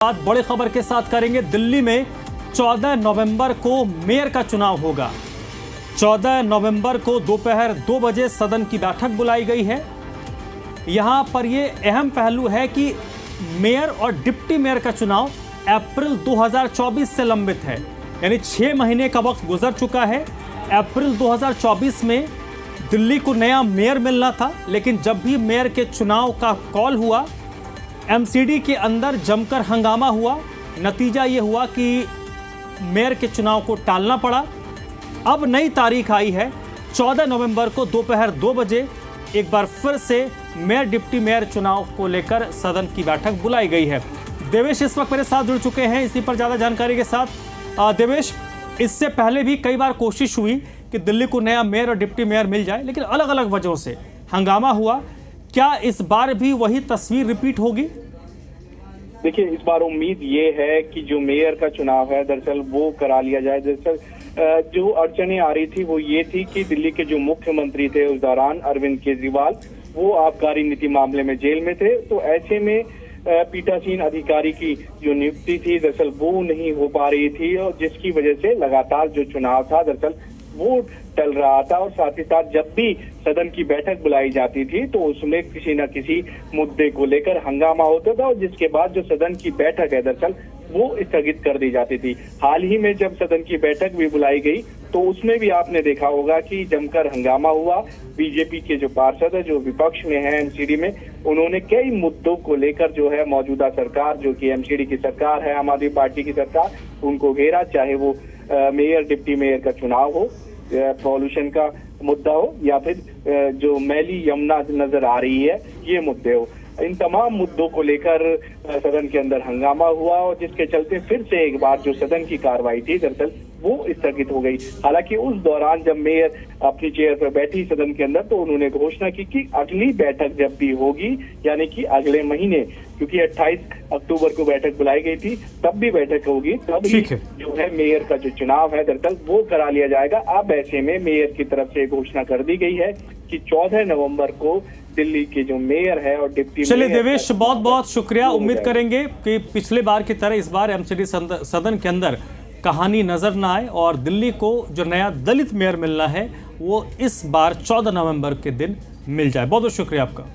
बात बड़ी खबर के साथ करेंगे। दिल्ली में 14 नवंबर को मेयर का चुनाव होगा। 14 नवंबर को दोपहर 2 बजे सदन की बैठक बुलाई गई है। यहां पर यह अहम पहलू है कि मेयर और डिप्टी मेयर का चुनाव अप्रैल 2024 से लंबित है, यानी 6 महीने का वक्त गुजर चुका है। अप्रैल 2024 में दिल्ली को नया मेयर मिलना था, लेकिन जब भी मेयर के चुनाव का कॉल हुआ, एमसीडी के अंदर जमकर हंगामा हुआ। नतीजा ये हुआ कि मेयर के चुनाव को टालना पड़ा। अब नई तारीख आई है, 14 नवंबर को दोपहर 2 बजे एक बार फिर से मेयर डिप्टी मेयर चुनाव को लेकर सदन की बैठक बुलाई गई है। देवेश इस वक्त मेरे साथ जुड़ चुके हैं इसी पर ज़्यादा जानकारी के साथ। देवेश, इससे पहले भी कई बार कोशिश हुई कि दिल्ली को नया मेयर और डिप्टी मेयर मिल जाए, लेकिन अलग अलग वजहों से हंगामा हुआ। क्या इस बार भी वही तस्वीर रिपीट होगी? देखिए, इस बार उम्मीद ये है कि जो मेयर का चुनाव है दरअसल वो करा लिया जाए। दरअसल जो अड़चनें आ रही थी वो ये थी कि दिल्ली के जो मुख्यमंत्री थे उस दौरान अरविंद केजरीवाल, वो आबकारी नीति मामले में जेल में थे। तो ऐसे में पीठासीन अधिकारी की जो नियुक्ति थी दरअसल वो नहीं हो पा रही थी, और जिसकी वजह से लगातार जो चुनाव था दरअसल वो टल रहा था। और साथ ही साथ जब भी सदन की बैठक बुलाई जाती थी तो उसमें किसी न किसी मुद्दे को लेकर हंगामा होता था, और जिसके बाद जो सदन की बैठक है दरअसल वो स्थगित कर दी जाती थी। हाल ही में जब सदन की बैठक भी बुलाई गई तो उसमें भी आपने देखा होगा कि जमकर हंगामा हुआ। बीजेपी के जो पार्षद है, जो विपक्ष में है एमसीडी में, उन्होंने कई मुद्दों को लेकर जो है मौजूदा सरकार, जो कि एमसीडी की सरकार है, आम आदमी पार्टी की सरकार, उनको घेरा। चाहे वो मेयर डिप्टी मेयर का चुनाव हो, पॉल्यूशन का मुद्दा हो, या फिर जो मैली यमुना नजर आ रही है ये मुद्दे हो, इन तमाम मुद्दों को लेकर सदन के अंदर हंगामा हुआ, और जिसके चलते फिर से एक बार जो सदन की कार्रवाई थी दरअसल वो स्थगित हो गई। हालांकि उस दौरान जब मेयर अपनी चेयर पर बैठी सदन के अंदर तो उन्होंने घोषणा की कि अगली बैठक जब भी होगी, यानी कि अगले महीने, क्योंकि 28 अक्टूबर को बैठक बुलाई गई थी, तब भी बैठक होगी, तब ही जो है मेयर का जो चुनाव है दरअसल वो करा लिया जाएगा। अब ऐसे में मेयर की तरफ से घोषणा कर दी गई है कि 14 नवंबर को दिल्ली के जो मेयर है और डिप्टी मेयर। चलिए देवेश, बहुत बहुत शुक्रिया। उम्मीद करेंगे कि पिछले बार की तरह इस बार एमसीडी सदन के अंदर कहानी नजर न आए, और दिल्ली को जो नया दलित मेयर मिलना है वो इस बार 14 नवंबर के दिन मिल जाए। बहुत बहुत शुक्रिया आपका।